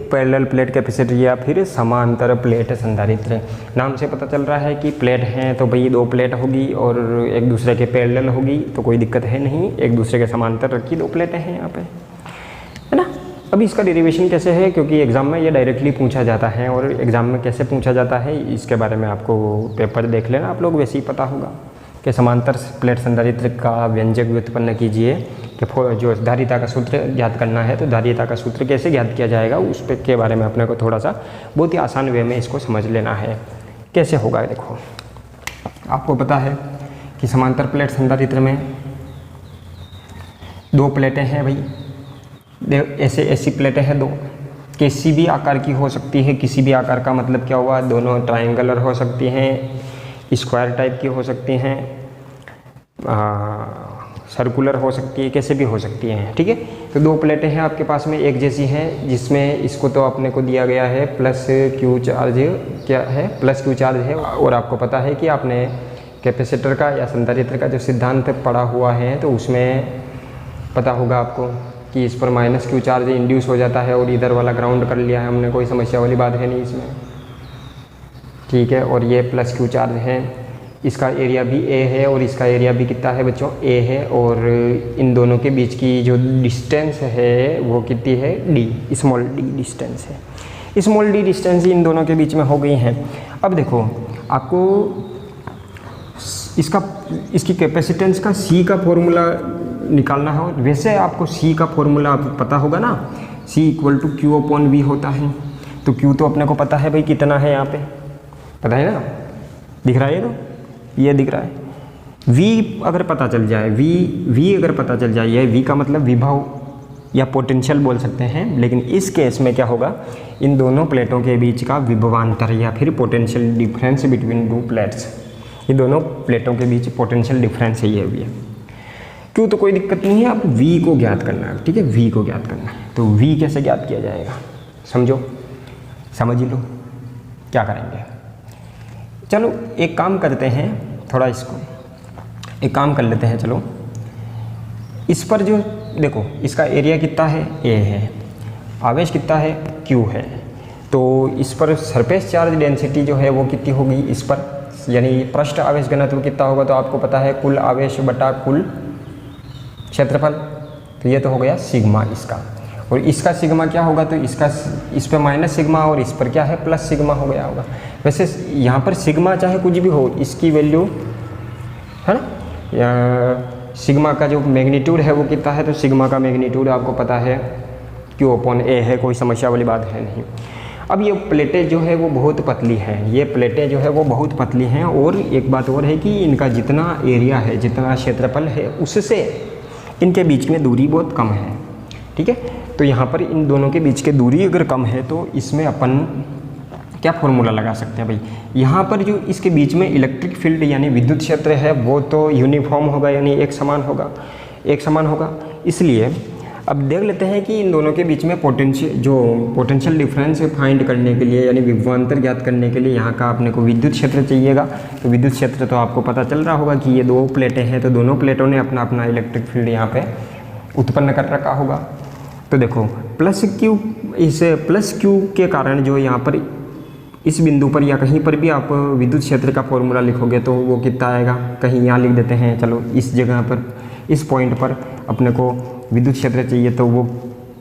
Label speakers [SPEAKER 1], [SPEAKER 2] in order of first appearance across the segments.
[SPEAKER 1] Parallel plate capacitor या फिर समांतर प्लेट संधारित्र। नाम से पता चल रहा है कि प्लेट हैं तो भाई दो प्लेट होगी और एक दूसरे के पैरेलल होगी, तो कोई दिक्कत है नहीं, एक दूसरे के समांतर रखी दो प्लेटें हैं यहाँ पे, है ना। अभी इसका डेरिवेशन कैसे है, क्योंकि एग्ज़ाम में ये डायरेक्टली पूछा जाता है, और एग्ज़ाम में कैसे पूछा जाता है इसके बारे में आपको पेपर देख लेना, आप लोग वैसे ही पता होगा कि समांतर प्लेट संधारित्र का व्यंजक व्युत्पन्न कीजिए, कि जो धारिता का सूत्र ज्ञात करना है, तो धारिता का सूत्र कैसे ज्ञात किया जाएगा उस पे के बारे में अपने को थोड़ा सा बहुत ही आसान वे में इसको समझ लेना है। कैसे होगा देखो, आपको पता है कि समांतर प्लेट संधारित्र में दो प्लेटें हैं भाई, ऐसी प्लेटें हैं दो, किसी भी आकार की हो सकती है, किसी भी आकार का मतलब क्या हुआ, दोनों ट्रायंगुलर हो सकती हैं, स्क्वायर टाइप की हो सकती हैं, सर्कुलर हो सकती है, कैसे भी हो सकती हैं, ठीक है। तो दो प्लेटें हैं आपके पास में एक जैसी हैं, जिसमें इसको तो अपने को दिया गया है प्लस क्यू चार्ज, क्या है प्लस क्यू चार्ज है, और आपको पता है कि आपने कैपेसिटर का या संधारित्र का जो सिद्धांत पढ़ा हुआ है तो उसमें पता होगा आपको कि इस पर माइनस क्यू चार्ज इंड्यूस हो जाता है, और इधर वाला ग्राउंड कर लिया है हमने, कोई समस्या वाली बात है नहीं इसमें, ठीक है। और ये प्लस क्यू चार्ज है, इसका एरिया भी ए है और इसका एरिया भी कितना है बच्चों, ए है, और इन दोनों के बीच की जो डिस्टेंस है वो कितनी है, डी, स्मॉल डी डिस्टेंस है, स्मॉल डी डिस्टेंस इन दोनों के बीच में हो गई है। अब देखो आपको इसकी कैपेसिटेंस का सी का फॉर्मूला निकालना हो, वैसे आपको सी का फॉर्मूला पता होगा ना, C equal to Q upon V होता है, तो क्यू तो अपने को पता है भाई कितना है, यहाँ पे पता है ना, दिख रहा है तो ये दिख रहा है। V अगर पता चल जाए, V अगर पता चल जाए, ये V का मतलब विभव या पोटेंशियल बोल सकते हैं, लेकिन इस केस में क्या होगा, इन दोनों प्लेटों के बीच का विभवांतर या फिर potential difference between two plates, ये दोनों प्लेटों के बीच पोटेंशियल डिफरेंस है, ये भी है। क्यों तो कोई दिक्कत नहीं है, आप V को ज्ञात करना है, ठीक है, V को ज्ञात करना है। तो V कैसे ज्ञात किया जाएगा, समझो, समझ लो क्या करेंगे। चलो एक काम करते हैं, थोड़ा इसको एक काम कर लेते हैं, चलो इस पर जो देखो इसका एरिया कितना है, ए है, आवेश कितना है, क्यू है, तो इस पर सरफेस चार्ज डेंसिटी जो है वो कितनी होगी इस पर, यानी पृष्ठ आवेश घनत्व कितना होगा, तो आपको पता है कुल आवेश बटा कुल क्षेत्रफल, तो ये तो हो गया सिग्मा इसका, और इसका सिग्मा क्या होगा, तो इसका इस पर माइनस सिग्मा और इस पर क्या है प्लस सिग्मा हो गया होगा। वैसे यहाँ पर सिग्मा चाहे कुछ भी हो, इसकी वैल्यू है ना, या सिग्मा का जो मैग्नीट्यूड है वो कितना है, तो सिग्मा का मैग्नीट्यूड आपको पता है क्यू अपॉन ए है, कोई समस्या वाली बात है नहीं। अब ये प्लेटें जो है वो बहुत पतली हैं, ये प्लेटें जो है वो बहुत पतली हैं, और एक बात और है कि इनका जितना एरिया है, जितना क्षेत्रफल है, उससे इनके बीच में दूरी बहुत कम है, ठीक है। तो यहाँ पर इन दोनों के बीच की दूरी अगर कम है तो इसमें अपन क्या फॉर्मूला लगा सकते हैं भाई, यहाँ पर जो इसके बीच में इलेक्ट्रिक फील्ड यानी विद्युत क्षेत्र है वो तो यूनिफॉर्म होगा, यानी एक समान होगा। इसलिए अब देख लेते हैं कि इन दोनों के बीच में पोटेंशियल डिफरेंस फाइंड करने के लिए, यानी विभवांतर ज्ञात करने के लिए यहाँ का अपने को विद्युत क्षेत्र चाहिएगा। तो विद्युत क्षेत्र तो आपको पता चल रहा होगा कि ये दो प्लेटें हैं, तो दोनों प्लेटों ने अपना अपना इलेक्ट्रिक फील्ड यहाँ पे उत्पन्न कर रखा होगा। तो देखो प्लस क्यू के कारण जो यहाँ पर इस बिंदु पर या कहीं पर भी आप विद्युत क्षेत्र का फॉर्मूला लिखोगे तो वो कितना आएगा, कहीं यहाँ लिख देते हैं, चलो इस जगह पर, इस पॉइंट पर अपने को विद्युत क्षेत्र चाहिए, तो वो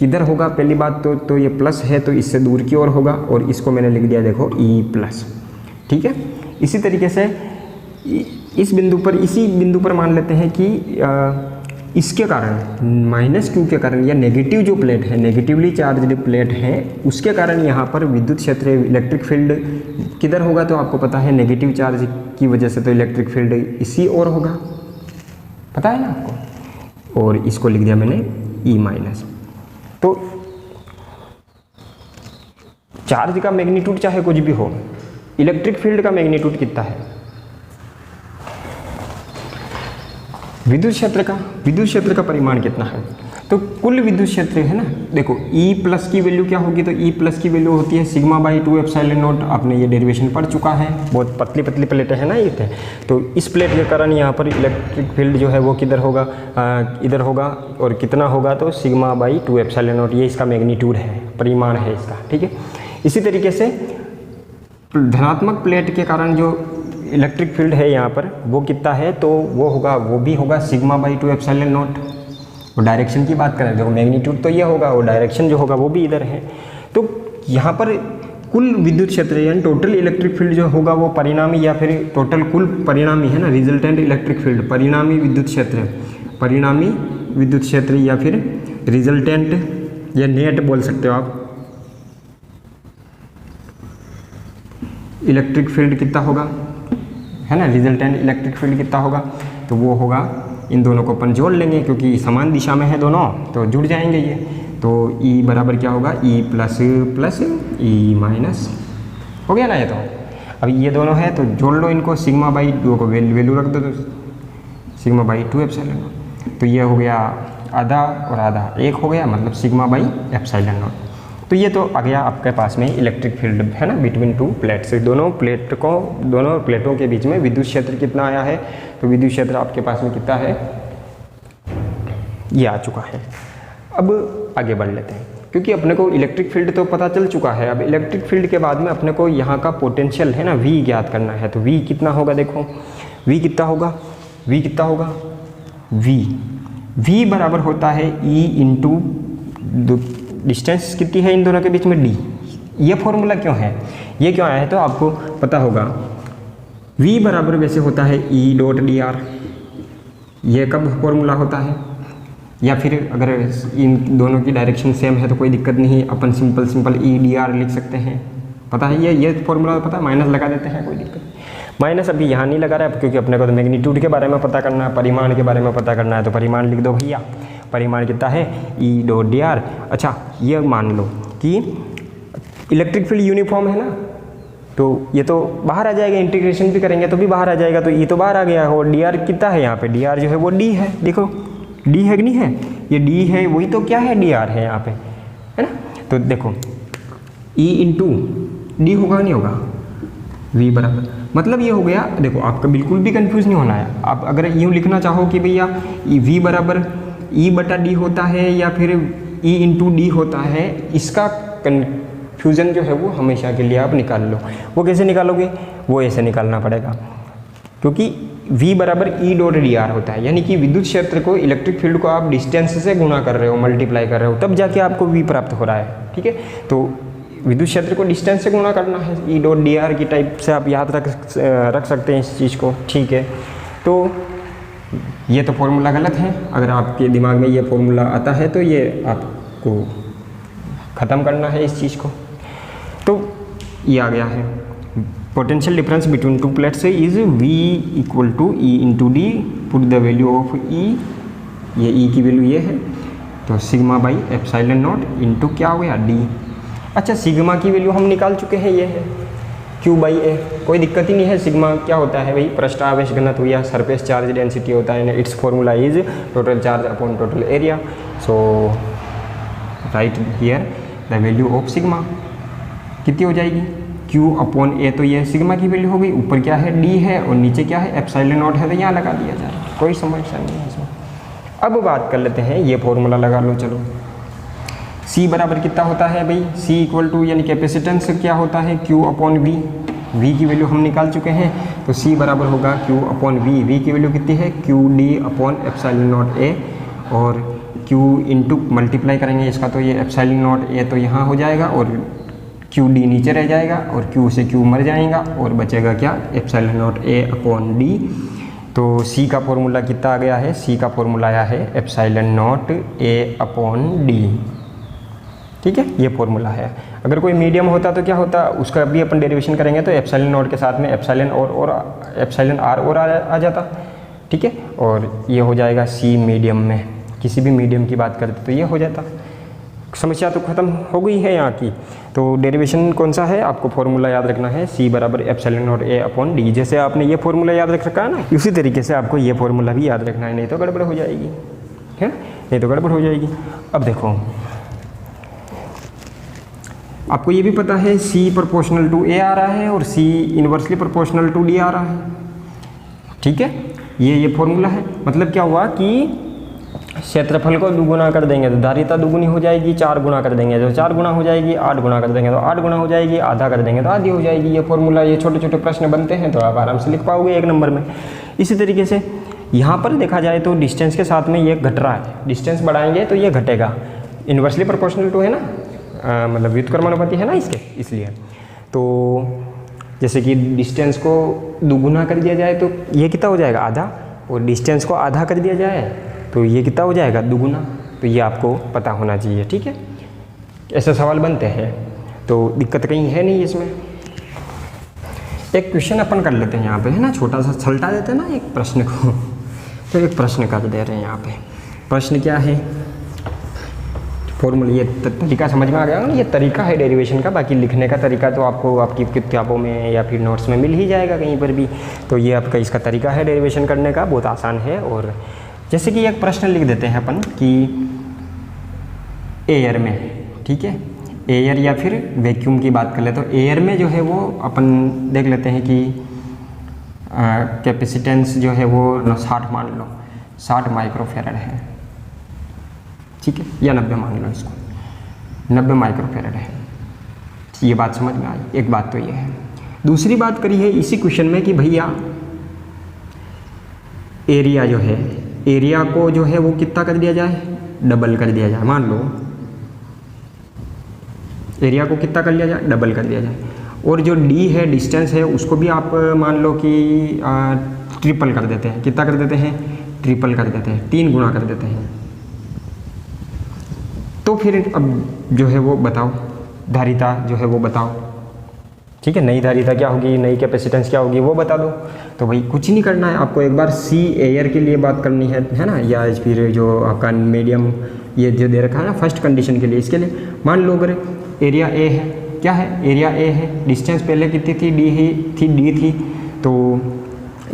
[SPEAKER 1] किधर होगा, पहली बात तो ये प्लस है तो इससे दूर की ओर होगा, और इसको मैंने लिख दिया देखो ई प्लस, ठीक है। इसी तरीके से इसी बिंदु पर मान लेते हैं कि इसके कारण माइनस क्यू के कारण या नेगेटिव जो प्लेट है, नेगेटिवली चार्ज्ड प्लेट है, उसके कारण यहाँ पर विद्युत क्षेत्र इलेक्ट्रिक फील्ड किधर होगा, तो आपको पता है नेगेटिव चार्ज की वजह से तो इलेक्ट्रिक फील्ड इसी ओर होगा, पता है ना आपको, और इसको लिख दिया मैंने ई माइनस। तो चार्ज का मैग्नीट्यूड चाहे कुछ भी हो, इलेक्ट्रिक फील्ड का मैग्नीट्यूड कितना है, विद्युत क्षेत्र का परिमाण कितना है, तो कुल विद्युत क्षेत्र है ना, देखो E प्लस की वैल्यू क्या होगी, तो E प्लस की वैल्यू होती है सिग्मा बाई 2 एप्सिलॉन नॉट। आपने ये डेरिवेशन पढ़ चुका है, बहुत पतली पतली प्लेटें हैं ना ये थे। तो इस प्लेट के कारण यहाँ पर इलेक्ट्रिक फील्ड जो है वो किधर होगा, इधर होगा, और कितना होगा, तो सिग्मा बाई 2 एप्सिलॉन नॉट, ये इसका मैग्नीट्यूड है, परिमाण है इसका, ठीक है। इसी तरीके से धनात्मक प्लेट के कारण जो इलेक्ट्रिक फील्ड है यहाँ पर वो कितना है, तो वो भी होगा सिग्मा बाई 2 एप्सिलॉन नॉट। और डायरेक्शन की बात करें, देखो मैग्नीट्यूड तो ये होगा और डायरेक्शन जो होगा वो भी इधर है। तो यहाँ पर कुल विद्युत क्षेत्र यानी टोटल इलेक्ट्रिक फील्ड जो होगा वो परिणामी या फिर टोटल कुल परिणामी है ना, रिजल्टेंट इलेक्ट्रिक फील्ड, परिणामी विद्युत क्षेत्र या फिर रिजल्टेंट या नेट बोल सकते हो आप, इलेक्ट्रिक फील्ड कितना होगा है ना, रिजल्टेंट इलेक्ट्रिक फील्ड कितना होगा, तो वो होगा, इन दोनों को अपन जोड़ लेंगे क्योंकि समान दिशा में है दोनों, तो जुड़ जाएंगे ये। तो E बराबर क्या होगा, E plus plus E minus, हो गया ना ये। तो अब ये दोनों है तो जोड़ लो इनको, सिग्मा बाई 2 को वैल्यू रख दो, तो सिग्मा बाई 2 एप्सिलॉन नॉट, तो ये हो गया आधा और आधा 1 हो गया, मतलब सिग्मा बाई एप्सिलॉन नॉट। तो ये तो आ गया आपके पास में इलेक्ट्रिक फील्ड है ना, बिटवीन टू प्लेट्स, दोनों प्लेटों के बीच में विद्युत क्षेत्र कितना आया है, तो विद्युत क्षेत्र आपके पास में कितना है, ये आ चुका है। अब आगे बढ़ लेते हैं, क्योंकि अपने को इलेक्ट्रिक फील्ड तो पता चल चुका है। अब इलेक्ट्रिक फील्ड के बाद में अपने को यहाँ का पोटेंशियल है ना V ज्ञात करना है। तो V कितना होगा, देखो V कितना होगा, V बराबर होता है E इंटू डिस्टेंस कितनी है इन दोनों के बीच में, D। ये फॉर्मूला क्यों है, ये क्यों आया है, तो आपको पता होगा V बराबर वैसे होता है E डॉट dr, ये कब फॉर्मूला होता है, या फिर अगर इन दोनों की डायरेक्शन सेम है तो कोई दिक्कत नहीं, अपन सिंपल E dr लिख सकते हैं, पता है ये फॉर्मूला पता है, माइनस लगा देते हैं, कोई दिक्कत नहीं। माइनस अभी यहाँ नहीं लगा रहा है क्योंकि अपने को तो मैग्नीट्यूड के बारे में पता करना है, परिमाण के बारे में पता करना है, तो परिमाण लिख दो भैया, परिमाण कितना है E डॉट dr। अच्छा ये मान लो कि इलेक्ट्रिक फील्ड यूनिफॉर्म है ना, तो ये तो बाहर आ जाएगा, इंटीग्रेशन भी करेंगे तो भी बाहर आ जाएगा, तो E तो बाहर आ गया, और dr कितना है यहाँ पे, dr जो है वो D है, देखो D है कि नहीं है, ये D है, वही तो क्या है, dr है यहाँ पे, है ना। तो देखो E इंटू D होगा नहीं होगा, V बराबर, मतलब ये हो गया। देखो आपका बिल्कुल भी कंफ्यूज नहीं होना है, आप अगर यूँ लिखना चाहो कि भैया V बराबर E बटा D होता है या फिर E इंटू D होता है, इसका कन्फ्यूज़न जो है वो हमेशा के लिए आप निकाल लो। वो कैसे निकालोगे, वो ऐसे निकालना पड़ेगा, क्योंकि V बराबर E डॉट dr होता है, यानी कि विद्युत क्षेत्र को, इलेक्ट्रिक फील्ड को आप डिस्टेंस से गुणा कर रहे हो, मल्टीप्लाई कर रहे हो, तब जाके आपको V प्राप्त हो रहा है, ठीक है। तो विद्युत क्षेत्र को डिस्टेंस से गुणा करना है, E डॉट dr की टाइप से आप याद रख सकते हैं इस चीज़ को, ठीक है। तो ये तो फॉर्मूला गलत है, अगर आपके दिमाग में ये फॉर्मूला आता है तो ये आपको ख़त्म करना है इस चीज़ को। तो ये आ गया है, potential difference between two plates is V equal to E into D, put the value of E, ये E की वैल्यू ये है, तो sigma by epsilon not into क्या हो गया D। अच्छा सिग्मा की वैल्यू हम निकाल चुके हैं, ये है Q बाई A, कोई दिक्कत ही नहीं है। सिग्मा क्या होता है भाई, पृष्ठ आवेश घनत्व या सरफेस चार्ज डेंसिटी होता है, it's formula is total charge upon total area. So right here the value of sigma कितनी हो जाएगी, Q अपॉन A, तो ये सिग्मा की वैल्यू हो गई, ऊपर क्या है D है और नीचे क्या है एप्सिलॉन नॉट है, तो यहाँ लगा दिया जाए, कोई समस्या नहीं है इसमें। अब बात कर लेते हैं, ये फॉर्मूला लगा लो, चलो C बराबर कितना होता है भाई, C इक्वल टू यानी कैपेसिटेंस क्या होता है, Q अपॉन V की वैल्यू हम निकाल चुके हैं, तो C बराबर होगा Q अपॉन V की वैल्यू कितनी है, QD upon epsilon not A, और Q इंटू मल्टीप्लाई करेंगे इसका, तो ये एप्सिलॉन नॉट A तो यहाँ हो जाएगा और QD नीचे रह जाएगा और Q से Q मर जाएगा और बचेगा क्या, epsilon not A upon D। तो C का फॉर्मूला कितना आ गया है, C का फॉर्मूला आया है epsilon not A upon D, ठीक है, ये फॉर्मूला है। अगर कोई मीडियम होता तो क्या होता, उसका भी अपन डेरिवेशन करेंगे तो एप्सिलॉन नॉट के साथ में एप्सिलॉन और एप्सिलॉन R और आ जाता, ठीक है, और ये हो जाएगा C मीडियम में, किसी भी मीडियम की बात करते तो ये हो जाता। समस्या तो ख़त्म हो गई है यहाँ की। तो डेरिवेशन कौन सा है, आपको फॉर्मूला याद रखना है, C बराबर epsilon not A upon D। जैसे आपने ये फॉर्मूला याद रख रखा है ना, उसी तरीके से आपको ये फॉर्मूला भी याद रखना है, नहीं तो गड़बड़ हो जाएगी। है ना, नहीं तो गड़बड़ हो जाएगी। अब देखो आपको ये भी पता है C प्रोपोर्शनल टू A आ रहा है और C inversely proportional to D आ रहा है, ठीक है। ये फॉर्मूला है। मतलब क्या हुआ कि क्षेत्रफल को दुगुना कर देंगे तो धारिता दुगुनी हो जाएगी, 4 गुना कर देंगे तो 4 गुना हो जाएगी, 8 गुना कर देंगे तो 8 गुना हो जाएगी, आधा कर देंगे तो आधी हो जाएगी। ये फॉर्मूला, ये छोटे छोटे प्रश्न बनते हैं तो आप आराम से लिख पाओगे 1 नंबर में। इसी तरीके से यहाँ पर देखा जाए तो डिस्टेंस के साथ में ये घट रहा है, डिस्टेंस बढ़ाएंगे तो ये घटेगा, इन्वर्सली प्रोपोर्शनल टू है ना, मतलब व्युत्क्रमानुपाती है ना इसके, इसलिए। तो जैसे कि डिस्टेंस को दुगुना कर दिया जाए तो ये कितना हो जाएगा, आधा, और डिस्टेंस को आधा कर दिया जाए तो ये कितना हो जाएगा, दुगुना। तो ये आपको पता होना चाहिए, ठीक है। ऐसे सवाल बनते हैं तो दिक्कत कहीं है नहीं इसमें। एक क्वेश्चन अपन कर लेते हैं यहाँ पे, है ना, छोटा सा छलटा देते हैं ना एक प्रश्न को, तो एक प्रश्न कर दे रहे हैं यहाँ पे। प्रश्न क्या है, फॉर्मूला, ये तरीका समझ में आ गया ना, ये तरीका है डेरिवेशन का। बाकी लिखने का तरीका तो आपको आपकी किताबों में या फिर नोट्स में मिल ही जाएगा कहीं पर भी। तो ये आपका इसका तरीका है डेरिवेशन करने का, बहुत आसान है। और जैसे कि एक प्रश्न लिख देते हैं अपन कि एयर में, ठीक है, एयर या फिर वैक्यूम की बात कर ले तो एयर में जो है वो अपन देख लेते हैं कि कैपेसिटेंस जो है वो 60 मान लो, 60 माइक्रोफेरेड है, ठीक है, या 90 मान लो इसको, 90 माइक्रोफेरेड है। ये बात समझ में आई। एक बात तो ये है। दूसरी बात करी है इसी क्वेश्चन में कि भैया एरिया जो है, एरिया को जो है वो कितना कर दिया जाए, डबल कर दिया जाए। मान लो एरिया को कितना कर लिया जाए, डबल कर दिया जाए। और जो डी है, डिस्टेंस है, उसको भी आप मान लो कि ट्रिपल कर देते हैं। कितना कर देते हैं, ट्रिपल कर देते हैं, 3 गुना कर देते हैं। तो फिर अब जो है वो बताओ, धारिता जो है वो बताओ, ठीक है, नई धारिता क्या होगी, नई कैपेसिटेंस क्या होगी वो बता दो। तो भाई कुछ नहीं करना है आपको, एक बार सी एयर के लिए बात करनी है ना, या फिर जो आपका मीडियम ये जो दे रखा है ना फर्स्ट कंडीशन के लिए, इसके लिए मान लो अगर एरिया ए है, क्या है, एरिया ए है, डिस्टेंस पहले कितनी थी, डी थी। तो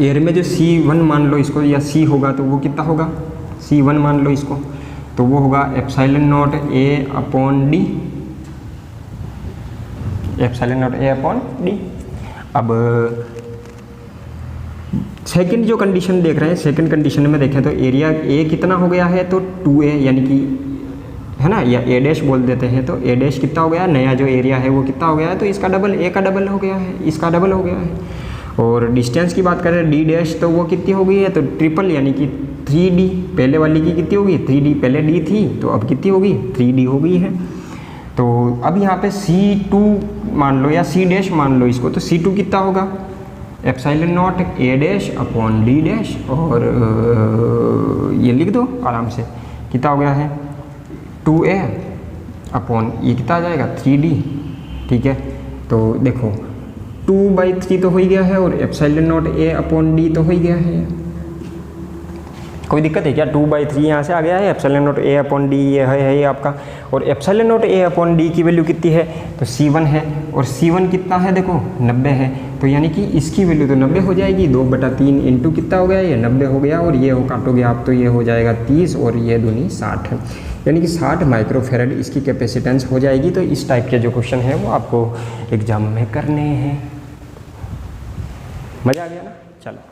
[SPEAKER 1] एयर में जो C1 मान लो इसको, या C होगा तो वो कितना होगा, C1 मान लो इसको, तो वो होगा epsilon not A upon D, epsilon not A upon D. अब सेकंड जो कंडीशन देख रहे हैं, सेकंड कंडीशन में देखें तो एरिया A कितना हो गया है, तो 2A यानी कि है ना, या A डैश बोल देते हैं, तो A डैश कितना हो गया, नया जो एरिया है वो कितना हो गया है, तो इसका डबल, A का डबल हो गया है, इसका डबल हो गया है। और डिस्टेंस की बात करें D डैश, तो वो कितनी हो गई है, तो ट्रिपल यानी कि 3D, पहले वाली की कितनी होगी, 3D, पहले D थी तो अब कितनी होगी, 3D हो गई है। तो अब यहाँ पे C2 मान लो या C डैश मान लो इसको, तो C2 कितना होगा, epsilon not A dash upon D dash, और ये लिख दो आराम से, कितना हो गया है, 2A अपॉन ये कितना आ जाएगा, 3D, ठीक है। तो देखो 2/3 तो हो ही गया है, और epsilon not A upon D तो हो ही गया है। कोई दिक्कत है क्या, 2/3 यहाँ से आ गया है, epsilon not A upon D ये है ये आपका। और epsilon not A upon D की वैल्यू कितनी है, तो C1 है, और C1 कितना है, देखो 90 है, तो यानी कि इसकी वैल्यू तो 90 हो जाएगी, 2/3 इंटू कितना हो गया, ये 90 हो गया, और ये हो काटोगे आप तो ये हो जाएगा 30, और ये दूनी 60, यानी कि 60 माइक्रोफेरेड इसकी कैपेसिटेंस हो जाएगी। तो इस टाइप के जो क्वेश्चन है वो आपको एग्जाम में करने हैं। मज़ा आ गया ना, चलो।